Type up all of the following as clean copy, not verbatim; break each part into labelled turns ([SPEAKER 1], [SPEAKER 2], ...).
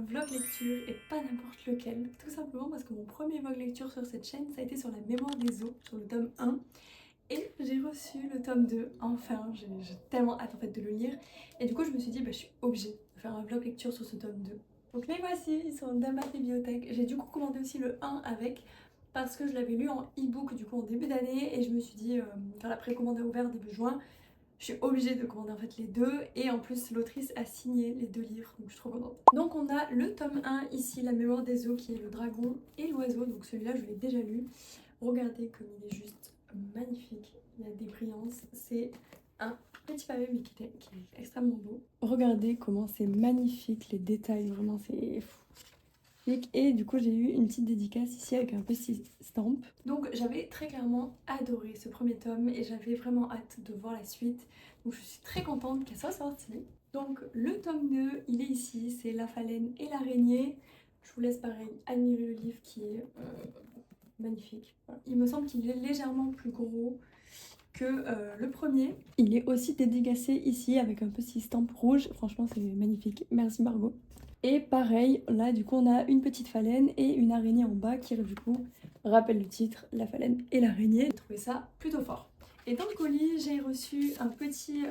[SPEAKER 1] vlog lecture et pas n'importe lequel, tout simplement parce que mon premier vlog lecture sur cette chaîne ça a été sur la mémoire des eaux, sur le tome 1 et j'ai reçu le tome 2, enfin j'ai tellement hâte en fait de le lire et du coup je me suis dit bah je suis obligée de faire un vlog lecture sur ce tome 2. Donc les voici, ils sont dans ma bibliothèque, j'ai du coup commandé aussi le 1 avec parce que je l'avais lu en e-book du coup en début d'année et je me suis dit, enfin la précommande a ouvert début juin, je suis obligée de commander en fait les deux et en plus l'autrice a signé les deux livres donc je suis trop contente. Donc on a le tome 1 ici, La mémoire des eaux qui est le dragon et l'oiseau, donc celui-là je l'ai déjà lu. Regardez comme il est juste magnifique, il y a des brillances, c'est un petit pavé mais qui est extrêmement beau. Regardez comment c'est magnifique, les détails vraiment c'est fou. Et du coup j'ai eu une petite dédicace ici avec un petit stamp. Donc j'avais très clairement adoré ce premier tome et j'avais vraiment hâte de voir la suite. Donc je suis très contente qu'elle soit sortie. Donc le tome 2 il est ici, c'est La phalène et l'araignée. Je vous laisse pareil admirer le livre qui est magnifique. Voilà. Il me semble qu'il est légèrement plus gros que le premier. Il est aussi dédicacé ici avec un petit stamp rouge. Franchement c'est magnifique, merci Margot. Et pareil, là du coup on a une petite phalène et une araignée en bas qui du coup rappelle le titre, La phalène et l'araignée. J'ai trouvé ça plutôt fort. Et dans le colis j'ai reçu un petit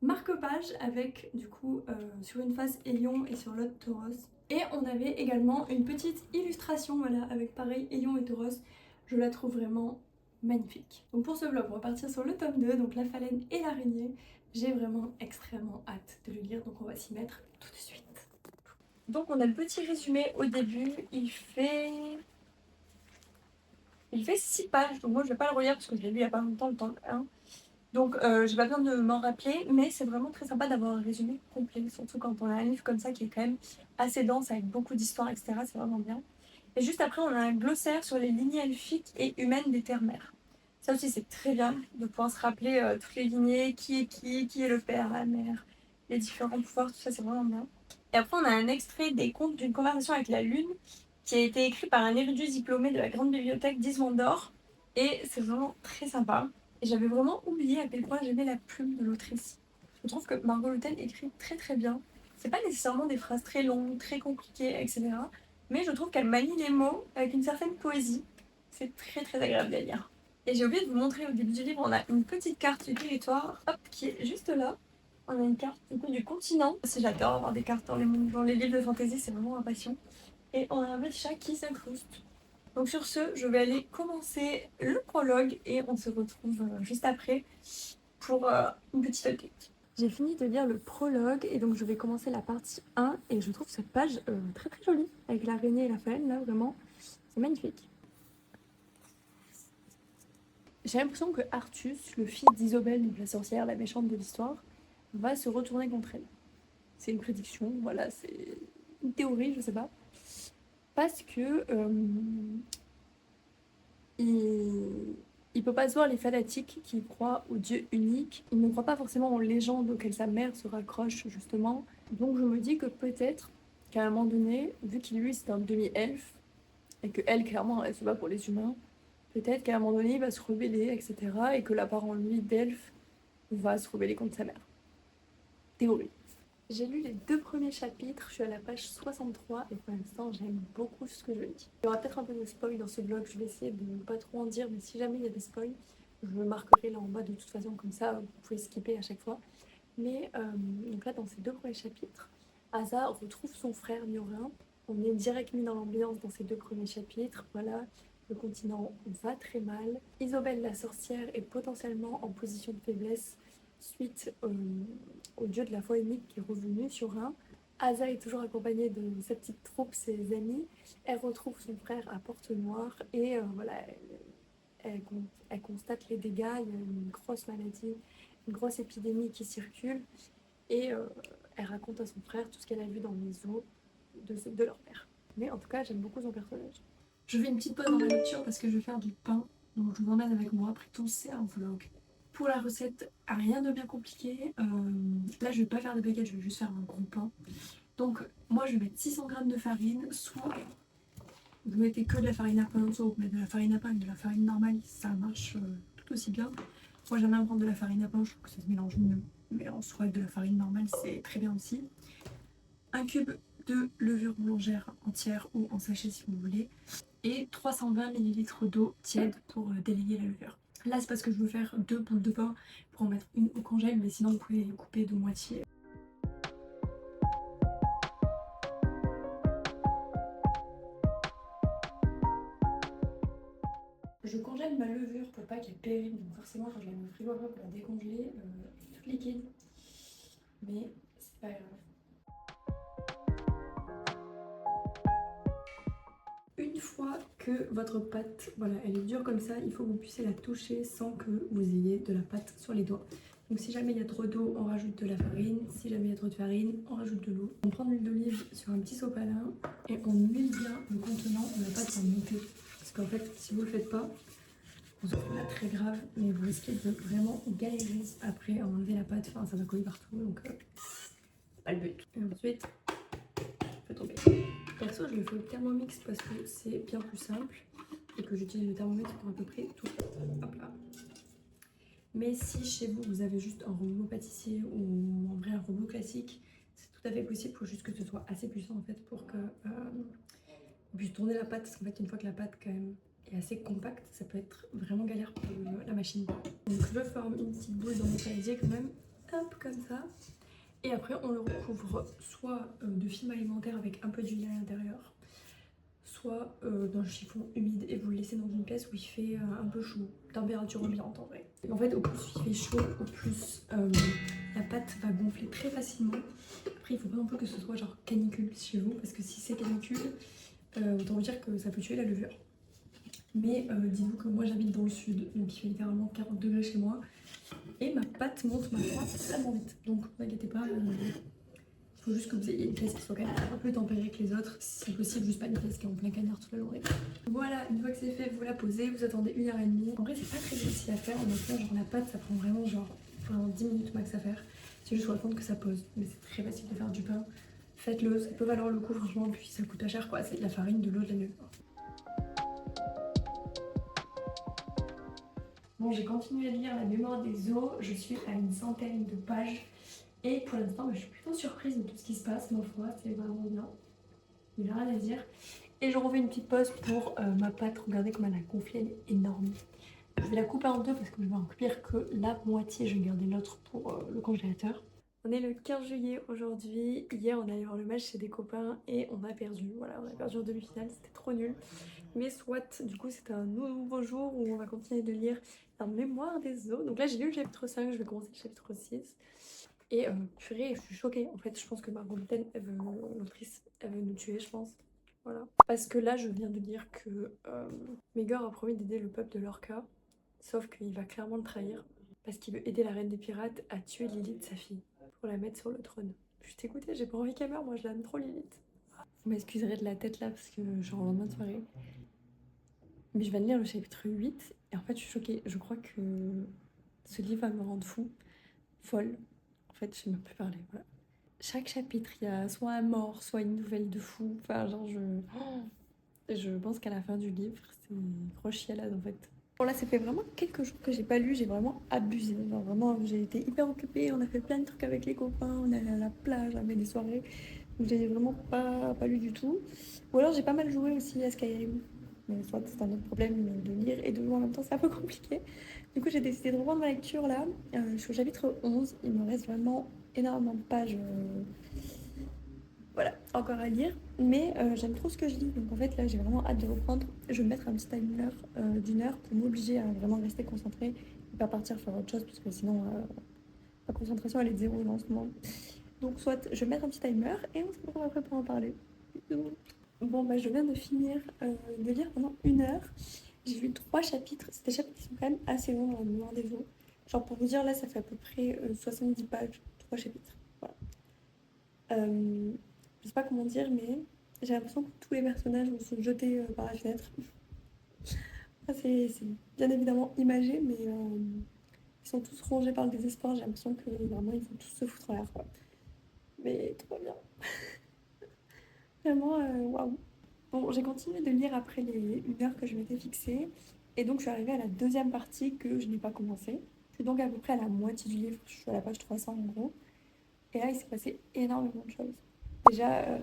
[SPEAKER 1] marque-page avec du coup sur une face Aion et sur l'autre Tauros. Et on avait également une petite illustration, voilà, avec pareil Aion et Tauros. Je la trouve vraiment magnifique. Donc pour ce vlog, on va partir sur le tome 2, donc La phalène et l'araignée. J'ai vraiment extrêmement hâte de le lire, donc on va s'y mettre tout de suite. Donc on a le petit résumé au début, il fait 6 pages, donc moi je vais pas le relire parce que je l'ai lu il y a pas longtemps, le tome 1. Donc j'ai pas besoin de m'en rappeler, mais c'est vraiment très sympa d'avoir un résumé complet, surtout quand on a un livre comme ça qui est quand même assez dense avec beaucoup d'histoires, etc. C'est vraiment bien. Et juste après on a un glossaire sur les lignées elfiques et humaines des terres-mères. Ça aussi c'est très bien de pouvoir se rappeler toutes les lignées, qui est le père, la mère, les différents pouvoirs, tout ça c'est vraiment bien. Et après on a un extrait des contes d'une conversation avec la lune qui a été écrit par un érudit diplômé de la grande bibliothèque d'Ismandor. Et c'est vraiment très sympa. Et j'avais vraiment oublié à quel point j'aimais la plume de l'autrice. Je trouve que Margot Letel écrit très très bien. C'est pas nécessairement des phrases très longues, très compliquées, etc. Mais je trouve qu'elle manie les mots avec une certaine poésie. C'est très très agréable à lire. Et j'ai oublié de vous montrer au début du livre, on a une petite carte du territoire, hop, qui est juste là. On a une carte du continent. Si j'adore avoir des cartes dans les livres de fantasy, c'est vraiment ma passion. Et on a un petit chat qui s'incruste. Donc sur ce, je vais aller commencer le prologue et on se retrouve juste après pour une petite update. J'ai fini de lire le prologue et donc je vais commencer la partie 1 et je trouve cette page très très jolie avec l'araignée et la phalène là, vraiment, c'est magnifique. J'ai l'impression que Artus, le fils d'Isobel, donc la sorcière, la méchante de l'histoire, va se retourner contre elle. C'est une prédiction, voilà, c'est une théorie, je sais pas. Parce que il peut pas se voir les fanatiques qui croient au Dieu unique. Il ne croit pas forcément aux légendes auxquelles sa mère se raccroche justement. Donc je me dis que peut-être qu'à un moment donné, vu qu'il lui c'est un demi-elfe, et que elle clairement elle se bat pour les humains, peut-être qu'à un moment donné il va se rebeller, etc. Et que l'apparent lui d'elfe va se rebeller contre sa mère. Théorie. J'ai lu les 2 premiers chapitres, je suis à la page 63 et pour l'instant j'aime beaucoup ce que je lis. Il y aura peut-être un peu de spoil dans ce vlog, je vais essayer de ne pas trop en dire, mais si jamais il y a des spoils, je le marquerai là en bas de toute façon, comme ça vous pouvez skipper à chaque fois. Mais donc là dans ces 2 premiers chapitres, Asa retrouve son frère Niorin, on est direct mis dans l'ambiance dans ces 2 premiers chapitres, voilà. Le continent va très mal. Isobel la sorcière est potentiellement en position de faiblesse suite au dieu de la foi unique qui est revenu sur un. Asa est toujours accompagnée de sa petite troupe, ses amis. Elle retrouve son frère à Porte-Noire et voilà, elle constate les dégâts. Il y a une grosse maladie, une grosse épidémie qui circule et elle raconte à son frère tout ce qu'elle a vu dans les eaux de leur père. Mais en tout cas, j'aime beaucoup son personnage. Je fais une petite pause dans la lecture parce que je vais faire du pain, donc je vous emmène avec moi. Après tout, c'est un vlog. Pour la recette, rien de bien compliqué. Là, je vais pas faire de baguette, je vais juste faire un gros pain. Donc, moi, je vais mettre 600 g de farine. Soit vous mettez que de la farine à pain, soit vous mettez de la farine à pain et de la farine normale, ça marche tout aussi bien. Moi, j'aime bien prendre de la farine à pain, je trouve que ça se mélange mieux. Mais en soi, de la farine normale, c'est très bien aussi. Un cube 2 levures boulangères entières ou en sachet si vous voulez, et 320 ml d'eau tiède pour délayer la levure. Là c'est parce que je veux faire 2 boules de pain pour en mettre une au congèle, mais sinon vous pouvez les couper de moitié. Je congèle ma levure pour pas qu'elle périme, donc forcément quand je la mets au frigo après pour la décongeler, elle est toute liquide, mais c'est pas grave. Une fois que votre pâte, voilà, elle est dure comme ça, il faut que vous puissiez la toucher sans que vous ayez de la pâte sur les doigts. Donc si jamais il y a trop d'eau, on rajoute de la farine. Si jamais il y a trop de farine, on rajoute de l'eau. On prend de l'huile d'olive sur un petit sopalin et on huile bien le contenant où la pâte va monter. Parce qu'en fait, si vous ne le faites pas, c'est pas très grave, mais vous risquez de vraiment galérer après à enlever la pâte. Enfin, ça va coller partout, donc c'est pas le but. Et ensuite, je fais tomber. Perso, je le fais au Thermomix parce que c'est bien plus simple et que j'utilise le thermomètre pour à peu près tout faire. Hop là. Mais si chez vous, vous avez juste un rouleau pâtissier ou en vrai un rouleau classique, c'est tout à fait possible. Il faut juste que ce soit assez puissant en fait pour que on puisse tourner la pâte. Parce qu'en fait, une fois que la pâte quand même est assez compacte, ça peut être vraiment galère pour la machine. Donc je forme une petite boule dans mon saladier quand même, hop comme ça. Et après on le recouvre soit de film alimentaire avec un peu d'huile à l'intérieur, soit d'un chiffon humide et vous le laissez dans une pièce où il fait un peu chaud, température ambiante en vrai. En fait au plus il fait chaud, au plus la pâte va gonfler très facilement. Après il faut pas non plus que ce soit genre canicule chez vous parce que si c'est canicule, autant vous dire que ça peut tuer la levure. Mais dites-vous que moi j'habite dans le sud, donc il fait littéralement 40 degrés chez moi. Et ma pâte monte ma foi extrêmement vite. Donc ne vous inquiétez pas, il faut juste que vous ayez une pièce qui soit quand même un peu tempérée que les autres. Si c'est possible, juste pas une pièce qui est en plein cagnard toute la journée. Voilà, une fois que c'est fait, vous la posez, vous attendez 1h30. En vrai, c'est pas très difficile à faire. Honnêtement, genre la pâte, ça prend vraiment genre 10 minutes max à faire. C'est juste faut attendre que ça pose. Mais c'est très facile de faire du pain. Faites-le, ça peut valoir le coup franchement. Puis ça coûte pas cher quoi. C'est de la farine, de l'eau, de la levure. Bon, j'ai continué à lire La mémoire des eaux, je suis à une centaine de pages et pour l'instant je suis plutôt surprise de tout ce qui se passe, ma foi, c'est vraiment bien, il n'y a rien à dire. Et je refais une petite pause pour ma pâte, regardez comme elle a gonflé, elle est énorme. Je vais la couper en deux parce que je vais en cuire que la moitié, je vais garder l'autre pour le congélateur. On est le 15 juillet aujourd'hui, hier on allait voir le match chez des copains et on a perdu, voilà, on a perdu en demi-finale, c'était trop nul. Mais soit, du coup c'est un nouveau jour où on va continuer de lire La mémoire des eaux. Donc là j'ai lu le chapitre 5, je vais commencer le chapitre 6. Et purée, je suis choquée. En fait, je pense que Margot Mitten, l'autrice, elle veut nous tuer, je pense. Voilà. Parce que là, je viens de lire que Maegor a promis d'aider le peuple de Lorca. Sauf qu'il va clairement le trahir. Parce qu'il veut aider la reine des pirates à tuer Lilith, sa fille. Pour la mettre sur le trône. Je t'écoutais, j'ai pas envie qu'elle meure, moi je l'aime trop Lilith. Vous m'excuserez de la tête là, parce que genre en lendemain de soirée. Mais je viens de lire le chapitre 8 et en fait je suis choquée. Je crois que ce livre va me rendre fou, folle. En fait, je sais même plus parler. Voilà. Chaque chapitre, il y a soit un mort, soit une nouvelle de fou. Enfin, genre, je pense qu'à la fin du livre, c'est grosse chialade en fait. Bon, là, ça fait vraiment quelques jours que j'ai pas lu, j'ai vraiment abusé. Genre, vraiment, j'ai été hyper occupée, on a fait plein de trucs avec les copains, on est allé à la plage, on a fait des soirées. Donc, j'ai vraiment pas lu du tout. Ou alors, j'ai pas mal joué aussi à Skyrim. Mais soit c'est un autre problème, mais de lire et de jouer en même temps, c'est un peu compliqué. Du coup, j'ai décidé de reprendre ma lecture là. Je suis au chapitre 11. Il me reste vraiment énormément de pages voilà, encore à lire. Mais j'aime trop ce que je lis. Donc en fait, là, j'ai vraiment hâte de reprendre. Je vais me mettre un petit timer d'une heure pour m'obliger à vraiment rester concentrée et pas partir faire autre chose parce que sinon, la concentration, elle est de zéro en ce moment. Donc soit je vais mettre un petit timer et on se retrouve après pour en parler. Bisous. Bon, bah, je viens de finir de lire pendant 1 heure. J'ai lu 3 chapitres. C'est des chapitres qui sont quand même assez longs dans la mémoire des eaux. Genre, pour vous dire, là, ça fait à peu près 70 pages, 3 chapitres. Voilà. Je sais pas comment dire, mais j'ai l'impression que tous les personnages vont se jeter par la fenêtre. Enfin, c'est bien évidemment imagé, mais ils sont tous rongés par le désespoir. J'ai l'impression que vraiment, ils vont tous se foutre en l'air, quoi. Mais tout va bien. Vraiment, waouh. Bon, j'ai continué de lire après les 1 heure que je m'étais fixée. Et donc, je suis arrivée à la deuxième partie que je n'ai pas commencée. Je suis donc à peu près à la moitié du livre. Je suis à la page 300 en gros. Et là, il s'est passé énormément de choses. Déjà,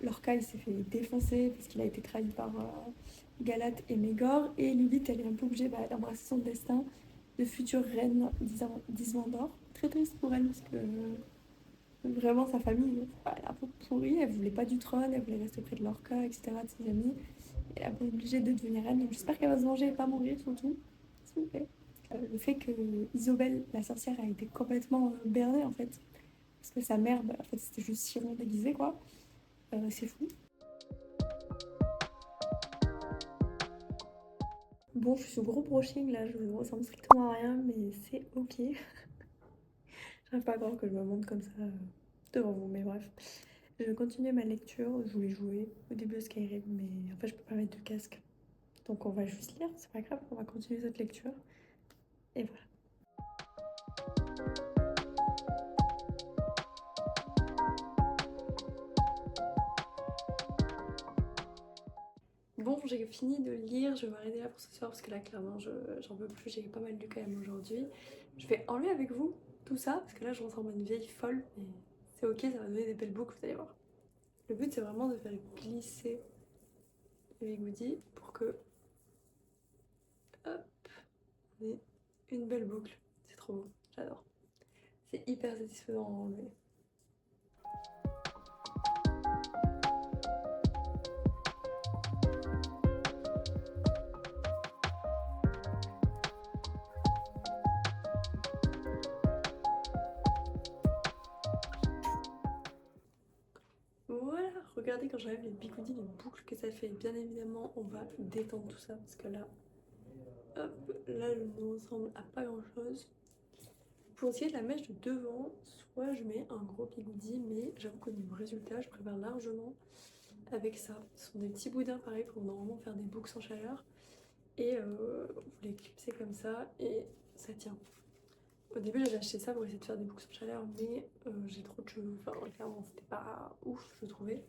[SPEAKER 1] Lorca il s'est fait défoncer parce qu'il a été trahi par Galate et Mégor. Et Lilith elle est un peu obligée d'embrasser son destin de future reine d'Isvandor. Très triste pour elle parce que vraiment sa famille elle est un peu pourrie. Elle voulait pas du trône, elle voulait rester près de Lorca, etc. de ses amis. Elle a été obligée de devenir reine. Donc j'espère qu'elle va se venger et pas mourir surtout. S'il vous plaît. Le fait que Isobel, la sorcière, a été complètement bernée en fait. Parce que sa mère, en fait, c'était juste Chiron déguisé quoi. C'est fou. Bon, je suis sous gros brushing là, je ressemble strictement à rien, mais c'est ok. J'arrive pas à croire que je me montre comme ça devant vous, mais bref. Je vais continuer ma lecture. Je voulais jouer au début de Skyrim, mais en fait, je peux pas mettre de casque. Donc, on va juste lire, c'est pas grave, on va continuer cette lecture. Et voilà. Bon, j'ai fini de lire, je vais m'arrêter là pour ce soir parce que là, clairement, j'en peux plus. J'ai pas mal lu quand même aujourd'hui. Je vais enlever avec vous tout ça parce que là, je ressemble à une vieille folle. Mais c'est ok, ça va donner des belles boucles, vous allez voir. Le but, c'est vraiment de faire glisser les bigoudis pour que, hop, on ait une belle boucle. C'est trop beau, j'adore. C'est hyper satisfaisant à enlever. Voilà, regardez quand j'enlève les bigoudis, les boucles que ça fait. Bien évidemment, on va détendre tout ça parce que là, hop, là, je ne ressemble à pas grand chose. Pour essayer de la mèche de devant, soit je mets un gros bigoudi, mais j'avoue que niveau résultat, je préfère largement avec ça. Ce sont des petits boudins pareil pour normalement faire des boucles sans chaleur. Et vous les clipsez comme ça et ça tient. Au début j'avais acheté ça pour essayer de faire des boucles sans chaleur, mais j'ai trop de cheveux, enfin clairement c'était pas ouf je trouvais.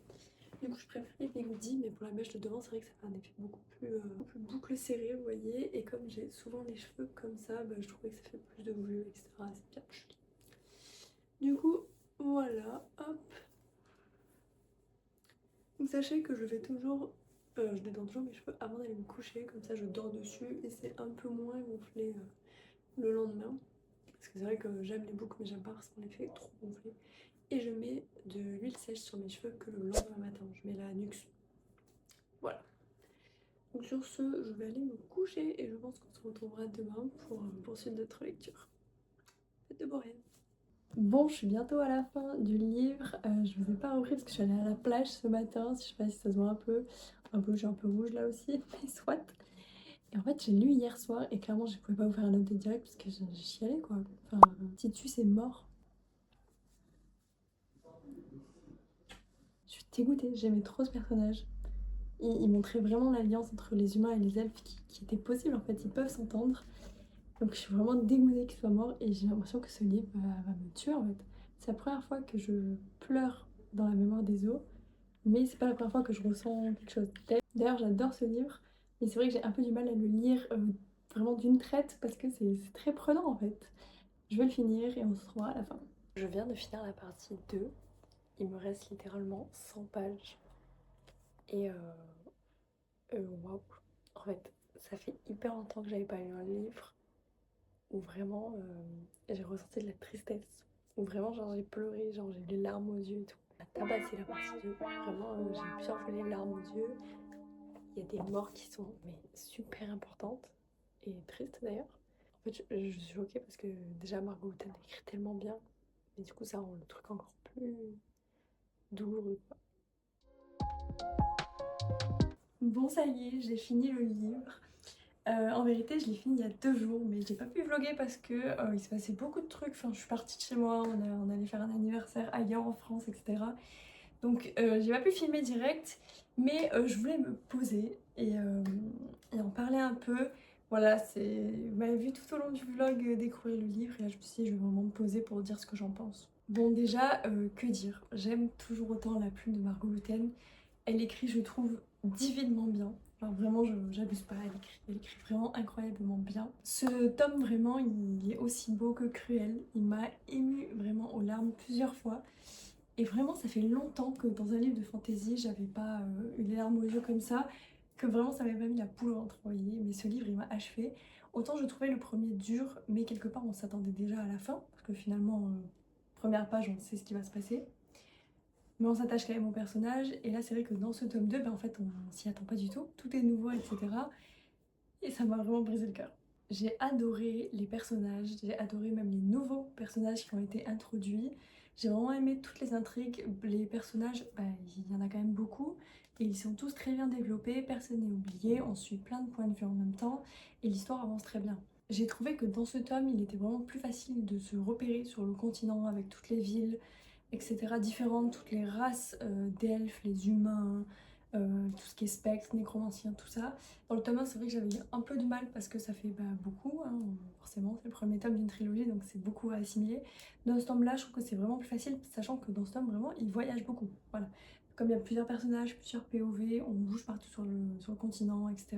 [SPEAKER 1] Du coup je préfère les bigoudis, mais pour la mèche de devant c'est vrai que ça fait un effet beaucoup plus boucle serrée vous voyez. Et comme j'ai souvent les cheveux comme ça, je trouvais que ça fait plus de volume, etc. C'est bien joli. Du coup voilà, hop. Donc sachez que je fais toujours, je détends toujours mes cheveux avant d'aller me coucher, comme ça je dors dessus et c'est un peu moins gonflé le lendemain. Parce que c'est vrai que j'aime les boucles mais j'aime pas forcément l'effet trop gonflé. Et je mets de l'huile sèche sur mes cheveux que le lendemain matin, je mets la Nux. Voilà. Donc sur ce, je vais aller me coucher et je pense qu'on se retrouvera demain pour poursuite d'autres lectures. Faites de beaux rêves. Bon, je suis bientôt à la fin du livre. Je vous ai pas repris parce que je suis allée à la plage ce matin. Je sais pas si ça se voit un peu. Je suis un peu rouge là aussi, mais soit. Et en fait, j'ai lu hier soir et clairement, je pouvais pas vous faire un update direct parce que j'ai chialé quoi. Enfin, Titus est mort. Je suis dégoûtée, j'aimais trop ce personnage. Il montrait vraiment l'alliance entre les humains et les elfes qui était possible en fait. Ils peuvent s'entendre. Donc je suis vraiment dégoûtée qu'il soit mort et j'ai l'impression que ce livre va me tuer en fait. C'est la première fois que je pleure dans la mémoire des eaux, mais c'est pas la première fois que je ressens quelque chose. D'ailleurs j'adore ce livre, mais c'est vrai que j'ai un peu du mal à le lire vraiment d'une traite parce que c'est très prenant en fait. Je vais le finir et on se retrouvera à la fin. Je viens de finir la partie 2, il me reste littéralement 100 pages. Et waouh, en fait ça fait hyper longtemps que j'avais pas lu un livre où vraiment j'ai ressenti de la tristesse, où vraiment genre j'ai pleuré, genre j'ai eu les larmes aux yeux et tout. À tabasser la partie 2, vraiment j'ai plusieurs fois les larmes aux yeux. Il y a des morts qui sont mais super importantes et tristes d'ailleurs. En fait je suis choquée parce que déjà Margot Houtten écrit tellement bien, mais du coup ça rend le truc encore plus douloureux quoi. Bon ça y est, j'ai fini le livre. En vérité, je l'ai fini il y a 2 jours, mais j'ai pas pu vlogger parce que il se passait beaucoup de trucs. Enfin, je suis partie de chez moi, on allait faire un anniversaire ailleurs en France, etc. Donc, j'ai pas pu filmer direct, mais je voulais me poser et en parler un peu. Voilà, vous m'avez vu tout au long du vlog découvrir le livre et là je me suis dit, je vais vraiment me poser pour dire ce que j'en pense. Bon, déjà, que dire? J'aime toujours autant la plume de Margot Houtten. Elle écrit, je trouve, divinement bien. Genre vraiment, j'abuse pas, elle écrit vraiment incroyablement bien. Ce tome, vraiment, il est aussi beau que cruel. Il m'a émue vraiment aux larmes plusieurs fois. Et vraiment, ça fait longtemps que dans un livre de fantasy, j'avais pas eu les larmes aux yeux comme ça, que vraiment ça m'avait pas mis la poule au ventre, vous voyez. Mais ce livre, il m'a achevé. Autant je trouvais le premier dur, mais quelque part on s'attendait déjà à la fin, parce que finalement, première page, on sait ce qui va se passer. Mais on s'attache quand même au personnage, et là c'est vrai que dans ce tome 2, ben, en fait on s'y attend pas du tout, tout est nouveau, etc. Et ça m'a vraiment brisé le cœur. J'ai adoré les personnages, j'ai adoré même les nouveaux personnages qui ont été introduits. J'ai vraiment aimé toutes les intrigues, les personnages, bah, il y en a quand même beaucoup. Et ils sont tous très bien développés, personne n'est oublié, on suit plein de points de vue en même temps et l'histoire avance très bien. J'ai trouvé que dans ce tome, il était vraiment plus facile de se repérer sur le continent avec toutes les villes, etc. différentes, toutes les races d'elfes, les humains, tout ce qui est spectre, nécromancien, tout ça. Dans le tome 1, c'est vrai que j'avais eu un peu de mal parce que ça fait beaucoup, hein, forcément, c'est le premier tome d'une trilogie donc c'est beaucoup à assimiler. Dans ce tome-là, je trouve que c'est vraiment plus facile, sachant que dans ce tome, vraiment, il voyage beaucoup. Voilà. Comme il y a plusieurs personnages, plusieurs POV, on bouge partout sur le continent, etc.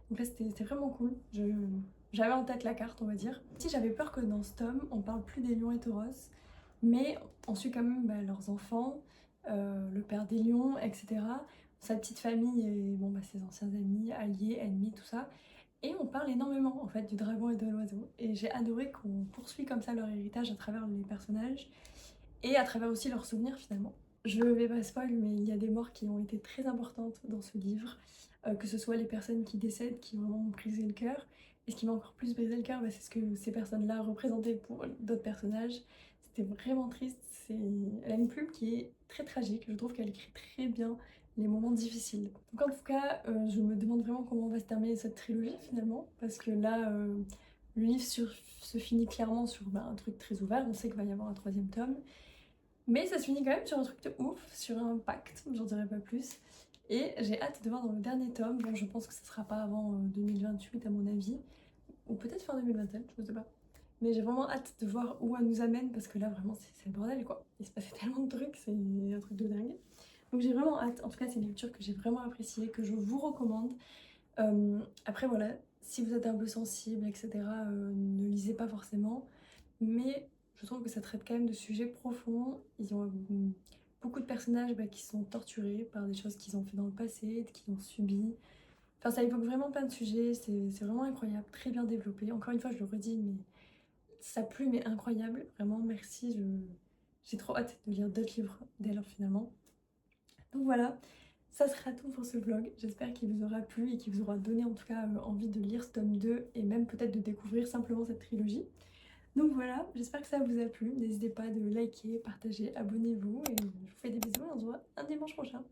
[SPEAKER 1] Donc là, c'était vraiment cool. J'avais en tête la carte, on va dire. Si j'avais peur que dans ce tome, on parle plus des lions et tauros, mais on suit quand même leurs enfants, le père des lions, etc. Sa petite famille et bon, ses anciens amis, alliés, ennemis, tout ça. Et on parle énormément en fait du dragon et de l'oiseau. Et j'ai adoré qu'on poursuit comme ça leur héritage à travers les personnages et à travers aussi leurs souvenirs finalement. Je vais pas spoil, mais il y a des morts qui ont été très importantes dans ce livre, que ce soit les personnes qui décèdent qui vraiment ont brisé le cœur. Et ce qui m'a encore plus brisé le cœur, c'est ce que ces personnes-là représentaient pour d'autres personnages. C'était vraiment triste. Elle a une plume qui est très tragique. Je trouve qu'elle écrit très bien les moments difficiles. Donc en tout cas, je me demande vraiment comment va se terminer cette trilogie finalement, parce que là, le livre se finit clairement sur un truc très ouvert. On sait qu'il va y avoir un troisième tome. Mais ça se finit quand même sur un truc de ouf, sur un pacte, j'en dirai pas plus. Et j'ai hâte de voir dans le dernier tome, bon je pense que ce sera pas avant 2028 à mon avis, ou peut-être fin 2027, je sais pas. Mais j'ai vraiment hâte de voir où elle nous amène parce que là vraiment c'est le bordel quoi. Il se passait tellement de trucs, c'est un truc de dingue. Donc j'ai vraiment hâte, en tout cas c'est une lecture que j'ai vraiment appréciée, que je vous recommande. Après voilà, si vous êtes un peu sensible, etc., ne lisez pas forcément. Mais je trouve que ça traite quand même de sujets profonds. Ils ont beaucoup de personnages qui sont torturés par des choses qu'ils ont fait dans le passé, qu'ils ont subi. Enfin, ça évoque vraiment plein de sujets, c'est vraiment incroyable, très bien développé. Encore une fois, je le redis, mais sa plume est incroyable. Vraiment, merci. J'ai trop hâte de lire d'autres livres d'elle finalement. Donc voilà, ça sera tout pour ce vlog. J'espère qu'il vous aura plu et qu'il vous aura donné en tout cas envie de lire ce tome 2 et même peut-être de découvrir simplement cette trilogie. Donc voilà, j'espère que ça vous a plu. N'hésitez pas de liker, partager, abonnez-vous et je vous fais des bisous et on se voit un dimanche prochain.